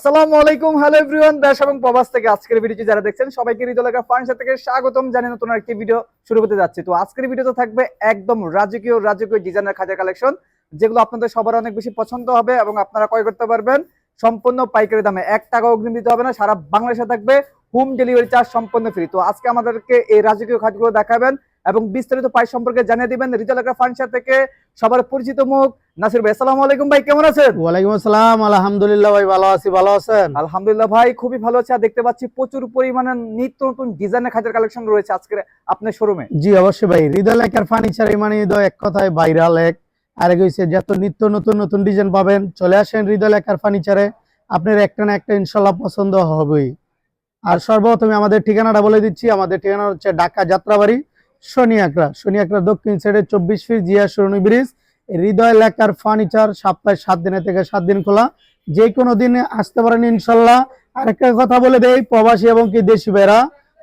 আসসালামু আলাইকুম, hello everyone. দেশ এবং প্রবাস থেকে আজকের ভিডিওটি যারা দেখছেন সবাইকে হৃদয়লেখা ফার্নিচার থেকে স্বাগতম জানিয়ে নতুন একটি ভিডিও শুরু করতে যাচ্ছি। তো আজকের ভিডিওতে থাকবে একদম রাজকীয় রাজকীয় ডিজাইনের খাঁচা কালেকশন, যেগুলো আপনাদের সবার অনেক বেশি পছন্দ হবে এবং আপনারা ক্রয় করতে পারবেন সম্পূর্ণ পাইকারি দামে। 1 টাকা অগ্রিম দিতে হবে না, সারা বাংলাদেশে থাকবে হোম ডেলিভারি চার্জ সম্পূর্ণ ফ্রি। তো আজকে আমাদেরকে এই রাজকীয় খাটগুলো দেখাবেন এবং বিস্তারিত প্রাইস সম্পর্কে জানিয়ে দিবেন হৃদয়লেখা ফার্নিচার থেকে সবার পরিচিত মুখ নাসির ভাই। আসসালামু আলাইকুম ভাই, কেমন আছেন? ওয়ালাইকুম আসসালাম, আলহামদুলিল্লাহ ভাই ভালো আছি, ভালো আছেন? আলহামদুলিল্লাহ ভাই, খুবই ভালো আছে। আর দেখতে পাচ্ছি প্রচুর পরিমাণে নিত্য নতুন ডিজাইনের খাঁচার কালেকশন রয়েছে আজকে আপনার শোরুমে। জি অবশ্যই ভাই, হৃদয়লেখার ফার্নিচার মানে এক কথায় ভাইরাল এক। আর হইছে যত নিত্য নতুন নতুন ডিজাইন পাবেন, চলে আসেন হৃদয়লেখার ফার্নিচারে। আপনার একটা না একটা ইনশাল্লাহ পছন্দ হবেই। আর সর্বপ্রথমে আমাদের ঠিকানাটা বলে দিচ্ছি। আমাদের ঠিকানা হচ্ছে ঢাকা যাত্রাবাড়ি শনিয়াকড়া দক্ষিণ সাইডে 24 ফিট জিয়া সরণি ব্রিজ। হৃদয়লেখার ফার্নিচার সপ্তাহে 7 দিনের থেকে 7 দিন খোলা, যে কোনো দিনে আসতে পারেন ইনশাল্লাহ। আর একটা কথা বলে দেই, প্রবাসী এবং কি দেশি বেরা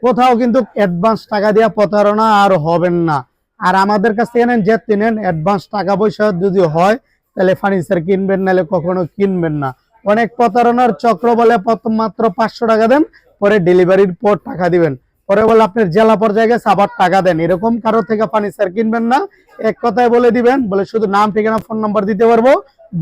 কোথাও কিন্তু অ্যাডভান্স টাকা দিয়ে প্রতারণা আর হবেন না। আর আমাদের কাছ থেকে নেন, যে নেন অ্যাডভান্স টাকা পয়সা যদি হয় তাহলে ফার্নিচার কিনবেন, নাহলে কখনো কিনবেন না। অনেক প্রতারণার চক্র বলে প্রথম মাত্র 500 টাকা দেন, পরে ডেলিভারির পর টাকা দিবেন, পরে বলে আপনার জেলা পর্যায়ে গেছে আবার টাকা দেন। এরকম কারো থেকে ফার্নিচার কিনবেন না। এক কথায় বলে দিবেন, বলে শুধু নাম ঠিকানা ফোন নাম্বার দিতে পারবো,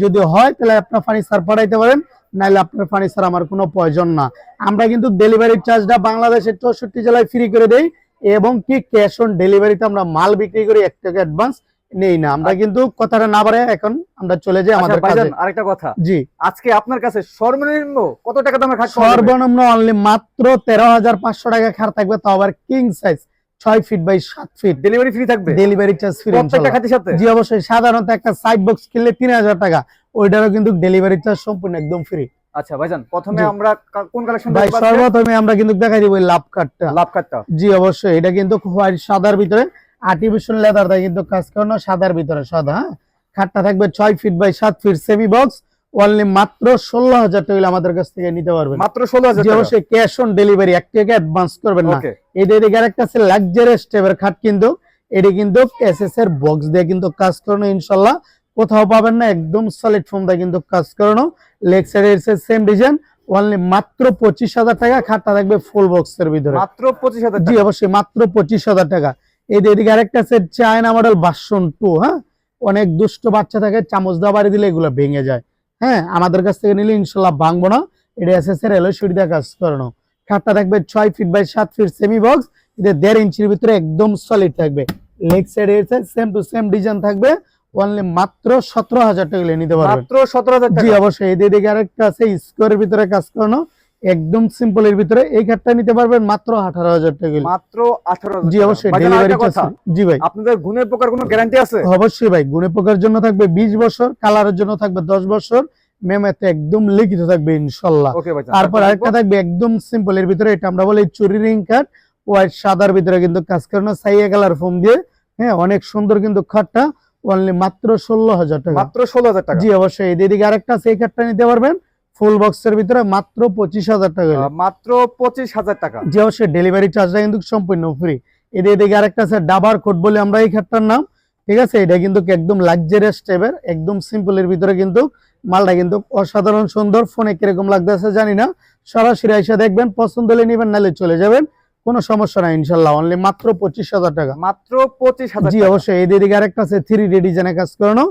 যদি হয় তাহলে আপনার ফার্নিচার পাঠাইতে পারেন, নাহলে আপনার ফার্নিচার আমার কোনো প্রয়োজন না। আমরা কিন্তু ডেলিভারি চার্জটা বাংলাদেশের 64 জেলায় ফ্রি করে দেই এবং কি ক্যাশ অন ডেলিভারিতে আমরা মাল বিক্রি করি, 1 টাকা অ্যাডভান্স নেই না আমরা। কিন্তু কথাটা না বাড়ে এখন আমরা চলে যাই আমাদের কাছে। আরেকটা কথা, জি আজকে আপনার কাছে সর্বনিম্ন কত টাকা দামের খাট? সর্বনিম্ন অনলি মাত্র 13,500 টাকা খাট থাকবে, তাও আবার king size 6 feet by 7 feet. Delivery free থাকবে, ডেলিভারি চার্জ ফ্রি প্রত্যেকটা খাটের সাথে। জি অবশ্যই। সাধারণত একটা সাইড বক্স কিনলে 3000 টাকা, ওইটারও কিন্তু ডেলিভারি চার্জ সম্পূর্ণ একদম ফ্রি। আচ্ছা ভাইজান, প্রথমে আমরা কোন কালেকশন ভাই দেখব? সর্বপ্রথমে আমরা কিন্তু দেখাই দিব লাভ কাটটা। লাভ কাটটা, জি অবশ্যই। এটা কিন্তু হোয়াইট সাদার ভিতরে আর্টিফিশিয়াল লেদার দেয়, কিন্তু কাজ করানো সাদার ভিতরে সাদা। হ্যাঁ, খাটটা থাকবে 6 feet by 7 feet semi box. Only মাত্র 16,000 টাকা আমাদের কাছ থেকে নিতে পারবেন। মাত্র 16,000 জি অবশ্যই, ক্যাশ অন ডেলিভারি, 1 টাকা অ্যাডভান্স করবেন না। এদিকে আরেকটা আছে লাক্সারিয়াস টাইপের খাট, কিন্তু এটি কিন্তু এসএস এর বক্স দিয়ে কিন্তু কাজ করানো, ইনশাআল্লাহ কোথাও পাবেন না। একদম সলিড ফোম দিয়ে কিন্তু কাজ করানো, লেগ সাইডে এর সেম ডিজাইন। অনলি মাত্র 25,000 টাকা। খাটটা থাকবে ফুল বক্সের ভিতরে, মাত্র 25,000। জি অবশ্যই, মাত্র 25,000 টাকা। এদিকে আরেকটা আছে চায়না মডেল ভার্সন 2। হ্যাঁ, অনেক দুষ্ট বাচ্চা থাকে, চামচ দিয়ে বাড়ি দিলে এগুলো ভেঙে যায়। হ্যাঁ, আমাদের কাছ থেকে নিলে ইনশাল্লাহ ভাঙবো না। এটা এসএস এর এলো সুবিধা কাজ করানো। খাটটা থাকবে 6 feet by 7 feet semi box. এটা 1.5 ইঞ্চির ভিতরে একদম সলিড থাকবে। লেগ সাইডে সেম টু সেম ডিজাইন থাকবে। অনলি মাত্র 17,000 টাকা নিতে পারবেন। মাত্র 17,000 টাকা। জি অবশ্যই। এদিকে আরেকটা আছে স্কোয়ারের ভিতরে কাজ করানো, একদম সিম্পল এর ভিতরে। এই খাটটা নিতে পারবেন মাত্র 18,000 টাকা। মাত্র 18,000। জি অবশ্যই, ডেলিভারি চার্জ। জি ভাই, আপনাদের গুণের প্রকার কোনো গ্যারান্টি আছে? অবশ্যই ভাই, গুণে পোকার জন্য থাকবে 20 বছর, কালারের জন্য থাকবে 10 বছর, মেমেতে একদম লিখিত থাকবে ইনশাআল্লাহ। তারপর আরেকটা থাকবে একদম সিম্পল এর ভিতরে, এটা আমরা বলি চুরি রিং কাট, হোয়াইট সাদার ভিতরে কিন্তু কাজ করানো, সাইয়া কালার ফোম দিয়ে। হ্যাঁ, অনেক সুন্দর কিন্তু খাটটা। অনলি মাত্র 16,000 টাকা। মাত্র 16,000 টাকা। জি অবশ্যই। এদিকে আরেকটা আছে, এই খাটটা নিতে পারবেন ফুল বক্সের ভিতরে মাত্র 25,000 টাকা। মাত্র 25,000 টাকা। জি অবশ্যই, ডেলিভারি চার্জটা কিন্তু সম্পূর্ণ ফ্রি। এদিকে আরেকটা আছে ডাবার কোট বলে আমরা এই খাটটার নাম, ঠিক আছে। এটা কিন্তু একদম লাক্সারিয়াস টাইপের, একদম সিম্পল এর ভিতরে কিন্তু মালটা কিন্তু অসাধারণ সুন্দর। ফোনে কিরকম লাগতেছে জানি না, সরাসরি এসে দেখবেন, পছন্দ হলে নিবেন, নাহলে চলে যাবেন, কোনো সমস্যা নাই ইনশাআল্লাহ। অনলি মাত্র 25,000 টাকা। মাত্র 25,000। জি অবশ্যই। এদিকে আরেকটা আছে 3D ডিজাইনে কাজ করানো,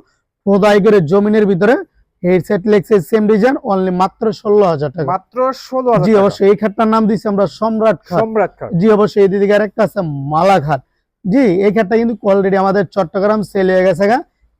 খোদাই করে জমিনের ভিতরে, হেডসেট লেগসেট সেম ডিজাইন। অনলি মাত্র 16,000 টাকা। মাত্র 16,000। জি অবশ্যই। এই খাটটার নাম দিয়েছি আমরা সম্রাট খাট। সম্রাট খাট। জি অবশ্যই। এদিকে আরেকটা আছে মালা খাট। জি, এই খাটটা কিন্তু অলরেডি আমাদের চট্টগ্রাম সেল হয়ে গেছে,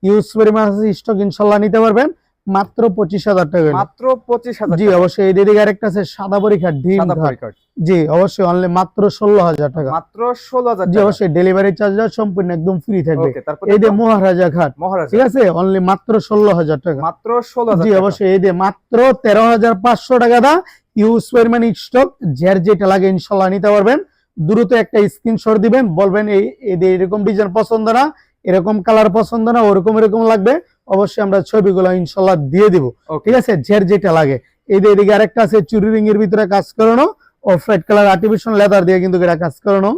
ইউজ পরিমাণ আছে, স্টক ইনশাআল্লাহ নিতে পারবেন মাত্র 25,000 টাকা। মাত্র 25,000। জি অবশ্যই। এদিকে আরেকটা আছে সাদা বড়ি খাট, ডিম খাট। জি অবশ্যই, অনলি মাত্র 16,000 টাকা। মাত্র 16,000। জি অবশ্যই, ডেলিভারি চার্জটা সম্পূর্ণ একদম ফ্রি থাকবে। এই যে মহারাজা খাট, মহারাজা, ঠিক আছে, অনলি মাত্র 16,000 টাকা। মাত্র 16,000। জি অবশ্যই। এই যে মাত্র 13,500 টাকা দা, ইউজ পরিমাণ স্টক, যার যেটা লাগে ইনশাআল্লাহ নিতে পারবেন। দ্রুত একটা স্ক্রিনশট দিবেন, বলবেন এই এরকম ডিজাইন পছন্দ না, এরকম কালার পছন্দ না, ওরকম এরকম লাগবে, অবশ্যই আমরা ছবিগুলো ইনশাআল্লাহ দিয়ে দিব, ঠিক আছে, যার যেটা লাগে। এদিকে আরেকটা আছে চুরি রিং এর ভিতরে কাজ করানো, off white colour artificial leather দিয়ে কিন্তু এটা কাজ করানো।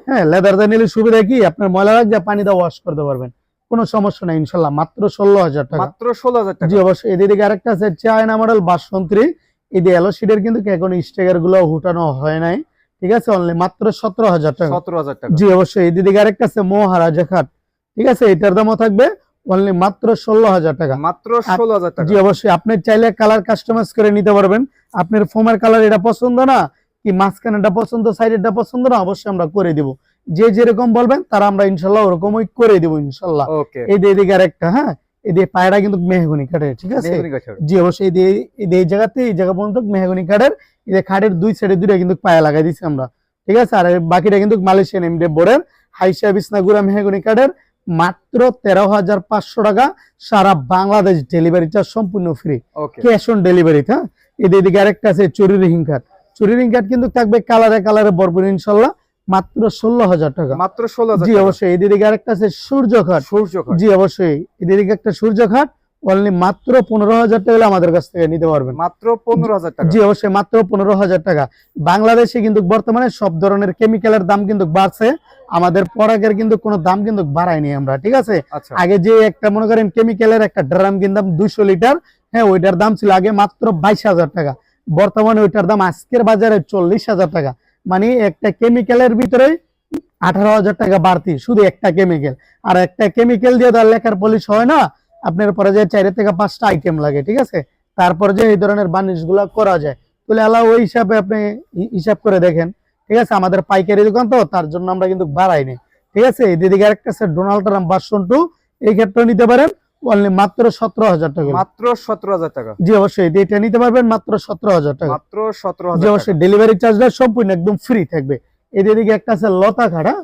হ্যাঁ, লেদার দিয়ে নিলে সুবিধা কি, আপনার ময়লা লাগলে পানি দিয়ে ওয়াশ করতে পারবেন, কোনো সমস্যা নাই ইনশাআল্লাহ। মাত্র 16,000 টাকা। মাত্র 16,000 টাকা। জি অবশ্যই। এদিকে আরেকটা আছে চায়না মডেল ভার্সন 3, এই যে এলো সিটের কিন্তু এখন স্টিকার গুলো উঠানো হয় নাই, ঠিক আছে, অনলি মাত্র 17,000 টাকা। 17,000 টাকা। জি অবশ্যই। এদিকে আরেকটা আছে মহারাজা খাট, ঠিক আছে, এটার দামও থাকবে অনলি মাত্র 16,000 টাকা। মাত্র 16,000 টাকা। জি অবশ্যই। আপনি চাইলে কালার কাস্টমাইজ করে নিতে পারবেন। আপনার ফোমের কালার এটা পছন্দ না, কি মাঝখানেটা পছন্দ, সাইডেরটা পছন্দ না, অবশ্যই আমরা করে দিব। যে যেরকম বলবেন তারা আমরা ইনশাল্লাহ ওরকমই করে দিব ইনশাল্লাহ। ওকে। এই যে এদিকে আরেকটা, হ্যাঁ, এই যে পায়রা কিন্তু মেহগনি কাঠের, ঠিক আছে। মেহগনি কাঠের। জি অবশ্যই। এই জায়গাতে এই জায়গা পর্যন্ত মেহগনি কাঠের, এই যে খাটের দুই সাইডে দুইটা কিন্তু পায়া লাগাই দিছি আমরা, ঠিক আছে। আর বাকিটা কিন্তু মালয়েশিয়ান এমডিএফ বোর্ডের হাইসা বিছনা গুড়া মেহগনি কাঠের, মাত্র 13,500 টাকা। সারা বাংলাদেশ ডেলিভারি চার্জ সম্পূর্ণ ফ্রি, ক্যাশ অন ডেলিভারি। হ্যাঁ, এদিকে আরেকটা আছে চুরি রিং কাঠ। চুরি রিং কাঠ কিন্তু থাকবে কালারে কালারে ভরপুর ইনশাল্লাহ, মাত্র 16,000 টাকা। মাত্র 16,000। জি অবশ্যই। এদিকে আরেকটা আছে সূর্য খাট। সূর্য খাট। জি অবশ্যই। এদিকে একটা সূর্য খাট অনলি মাত্র 15,000 টাকা হলে আমাদের কাছ থেকে নিতে পারবেন। মাত্র 15,000 টাকা। জি অবশ্যই, মাত্র 15,000 টাকা। বাংলাদেশে কিন্তু বর্তমানে সব ধরনের কেমিক্যালের দাম কিন্তু বাড়ছে, আমাদের প্রোডাক্টের কিন্তু কোনো দাম কিন্তু বাড়ায়নি আমরা, ঠিক আছে। আচ্ছা। আগে যে একটা মনে করেন কেমিক্যালের একটা ড্রাম কিনতাম 200 লিটার, হ্যাঁ, ওইটার দাম ছিল আগে মাত্র 22,000 টাকা। বর্তমানে ওইটার দাম আজকের বাজারে 40,000 টাকা। মানে একটা কেমিক্যালের ভিতরে 18,000 টাকা বাড়তি, শুধু একটা কেমিক্যাল। আর একটা কেমিক্যাল দিয়ে তার লেখার পলিশ হয় না, আপনার পরে যে 4 থেকে 5টা আইটেম লাগে, ঠিক আছে। তারপর যে এই ধরনের বার্নিশ গুলা করা যায়, তাহলে আল্লাহ ওই হিসাবে আপনি হিসাব করে দেখেন, ঠিক আছে। আমাদের পাইকারি দোকান তো, তার জন্য আমরা কিন্তু বাড়াইনি, ঠিক আছে। এদিকে আরেকটা আছে ডোনাল্ড ট্রাম্প ভার্সন 2, এই ক্ষেত্রে নিতে পারেন অনলি মাত্র 17,000 টাকা। মাত্র 17,000 টাকা। জি অবশ্যই। এটা নিতে পারবেন মাত্র 17,000 টাকা। মাত্র 17,000। জি অবশ্যই। ডেলিভারি চার্জটা সম্পূর্ণ একদম ফ্রি থাকবে। এদিকে একটা আছে লতা খাড়া,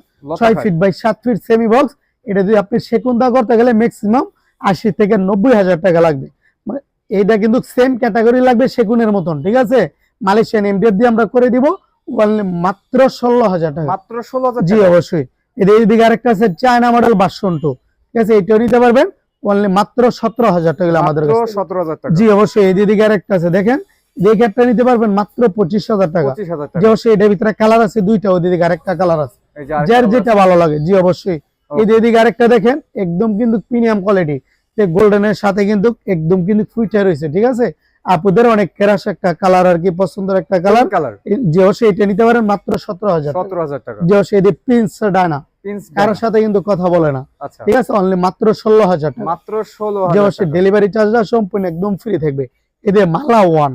6 feet by 7 feet semi box. এটা যদি আপনি সেকুন্দা করতে গেলে ম্যাক্সিমাম 80 থেকে 90,000 টাকা লাগবে। মানে এইটা কিন্তু সেম ক্যাটাগরি লাগবে সেগুনের মতন, ঠিক আছে। মালয়েশিয়ান এমডিএফ দিয়ে আমরা করে দিব মাত্র 16,000 টাকা। মাত্র 16,000। জি অবশ্যই। এদিকে আরেকটা আছে চায়না মডেল ভার্সন 2, ঠিক আছে, এটাও নিতে পারবেন অনলি মাত্র 17,000 টাকা আমাদের কাছে। 17,000 টাকা। জি অবশ্যই। এদিকে আরেকটা আছে দেখেন, এই ক্ষেত্রে নিতে পারবেন মাত্র 25,000 টাকা। 25,000 টাকা। জি অবশ্যই। এটার ভিতরে কালার আছে দুইটা, ওদিকে আরেকটা কালার আছে, যার যেটা ভালো লাগে। জি অবশ্যই। এদিকে আরেকটা দেখেন, একদম কিন্তু প্রিমিয়াম কোয়ালিটি, গোল্ডেনের সাথে কিন্তু একদম কিন্তু ফুইটা রয়েছে, ঠিক আছে। আপুদের অনেক কেরাস একটা কালার আর কি, পছন্দের একটা কালার। জি অবশ্যই। এটা নিতে পারেন মাত্র 17,000 টাকা। জি অবশ্যই। এদিকে প্রিন্স ডায়না, কারোর সাথে কিন্তু কথা বলে না, ঠিক আছে, অনলি মাত্র 16,000 টাকা। মাত্র 16,000। জি অবশ্যই। ডেলিভারি চার্জটা সম্পূর্ণ একদম ফ্রি থাকবে। এদের মালা ওয়ান,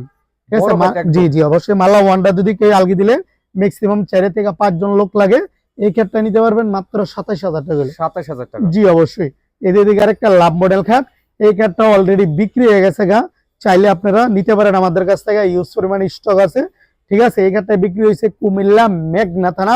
ঠিক আছে। জি জি অবশ্যই। মালা ওয়ানটা যদি কেউ আলগি দিলে ম্যাক্সিমাম 4 থেকে 5 জন লোক লাগে, এই ক্ষেত্রে নিতে পারবেন মাত্র 27,000 টাকা। 27,000 টাকা। জি অবশ্যই। এদিকে আরেকটা লাভ মডেল খাট, এই খাটটা অলরেডি বিক্রি হয়ে গেছে গা, চাইলে আপনারা নিতে পারেন আমাদের কাছ থেকে, ইউজ পরিমাণ স্টক আছে, ঠিক আছে। এই খাটটা বিক্রি হয়েছে কুমিল্লা মেঘনা থানা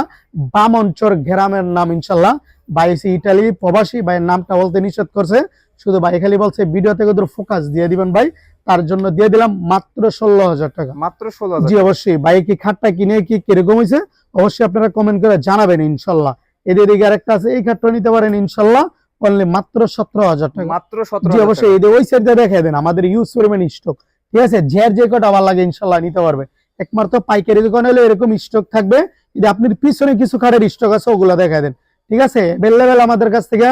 বামনচর গ্রামের নাম ইনশাল্লাহ। বাইসি ইটালি প্রবাসী ভাইয়ের নামটা বলতে নিষেধ করছে, শুধু ভাই খালি বলছে ভিডিও থেকে ফোকাস দিয়ে দিবেন ভাই, তার জন্য দিয়ে দিলাম মাত্র 16,000 টাকা। মাত্র 16,000। জি অবশ্যই। ভাই কি খাটটা কিনে কি কিরকম হয়েছে অবশ্যই আপনারা কমেন্ট করে জানাবেন ইনশাল্লাহ। এদিকে আরেকটা আছে, এই খাটটা নিতে পারেন ইনশাল্লাহ অনলি মাত্র 17,000 টাকা। মাত্র 17,000। জি অবশ্যই। ওই সাইডে দেখাই দেন, আমাদের ইউজ পরিমাণ স্টক, ঠিক আছে। যে কটা ভালো লাগে ইনশাল্লাহ নিতে পারবে। একমাত্র পাইকারি দোকান হলে এরকম স্টক থাকবে, যদি আপনার পিছনে কিছু খাটের স্টক আছে ওগুলা দেখাই দেন, ঠিক আছে। অ্যাভেলেবেল আমাদের কাছ থেকে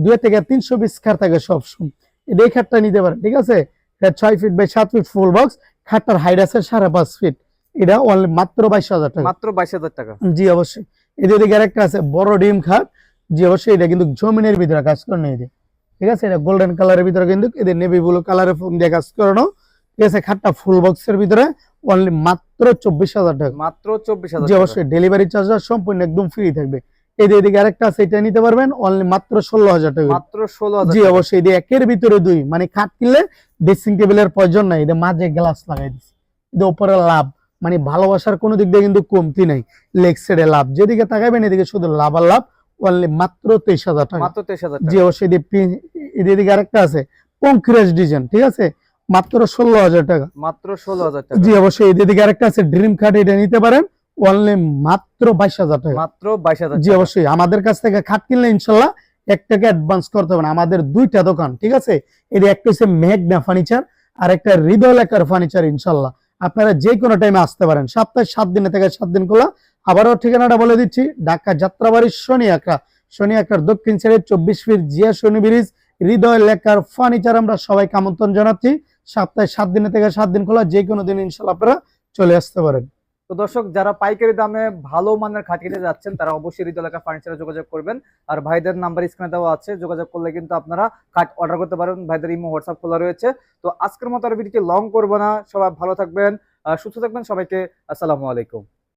2 থেকে 300 পিস খাট থাকে সব সময়। এই খাটটা নিতে পারেন, ঠিক আছে। 6 feet by 7 feet full box, খাটটার হাইট আছে 5.5 ফিট, এটা অনলি মাত্র 22,000 টাকা। মাত্র 22,000 টাকা। জি অবশ্যই। এদিকে আরেকটা আছে বড় ডিম খাট, জি অবশ্যই। এটা কিন্তু জমিনের ভিতরে কাজ করানো, এই যে, ঠিক আছে। এটা গোল্ডেন কালারের ভিতরে কিন্তু এদের নেভি ব্লু কালারের ফোম দিয়ে কাজ করানো, ঠিক আছে। খাটটা ফুল বক্সের ভিতরে অনলি মাত্র 24,000 টাকা। মাত্র 24,000। জি অবশ্যই। ডেলিভারি চার্জটা সম্পূর্ণ একদম ফ্রি থাকবে। এদিকে আরেকটা আছে, এটা নিতে পারবেন অনলি মাত্র 16,000 টাকা। মাত্র 16,000। জি অবশ্যই। একের ভিতরে দুই, মানে খাট কিনলে ড্রেসিং টেবিলের প্রয়োজন নাই, এটা মাঝে গ্লাস লাগাই দিচ্ছি, এটা উপরে লাভ, মানে ভালোবাসার কোনো দিক দিয়ে কিন্তু কমতি নাই, লেগ সাইডে লাভ, যেদিকে তাকাবেন এদিকে শুধু লাভ আর লাভ, অনলি মাত্র 23,000 টাকা। মাত্র 23,000 টাকা। জি অবশ্যই। এদিকে আরেকটা আছে পঙ্কিরাজ ডিজাইন, ঠিক আছে, মাত্র 16,000 টাকা। মাত্র 16,000 টাকা। জি অবশ্যই। এদিকে আরেকটা আছে ড্রিম খাট, এটা নিতে পারেন অনলি মাত্র 22,000 টাকা। মাত্র 22,000। জি অবশ্যই। আমাদের কাছ থেকে খাট কিনলে ইনশাল্লাহ 1 টাকা অ্যাডভান্স করতে হবে না। আমাদের 2টা দোকান, ঠিক আছে। এটা একটা হচ্ছে মেঘনা ফার্নিচার, আর একটা হৃদয় লেখার ফার্নিচার ইনশাল্লাহ। আপনারা যে কোনো টাইমে আসতে পারেন, সপ্তাহে 7 দিনে থেকে 7 দিন খোলা। আবারও ঠিকানাটা বলে দিচ্ছি, ঢাকা যাত্রাবাড়ি শনি আঁকড়ার দক্ষিণ সাইডে 24 ফিট জিয়া শনি ব্রিজ, হৃদয় লেখার ফার্নিচার আমরা সবাইকে আমন্ত্রণ জানাচ্ছি। সপ্তাহে 7 দিনের থেকে 7 দিন খোলা, যে কোনো দিন ইনশাল্লাহ আপনারা চলে আসতে পারেন। তো দর্শক, যারা পাইকারি দামে ভালো মানের খাট কিনতে যাচ্ছেন তারা অবশ্যই হৃদয় লেখার ফার্নিচারে যোগাযোগ করবেন। আর ভাইদের নাম্বার স্ক্রিনে দেওয়া আছে, যোগাযোগ করলে কিন্তু আপনারা খাট অর্ডার করতে পারেন। ভাইদের ইমো হোয়াটসঅ্যাপ খোলা রয়েছে। তো আজকের মতো আর ভিডিওটি লং করবো না, সবাই ভালো থাকবেন, সুস্থ থাকবেন, সবাইকে আসসালামু আলাইকুম।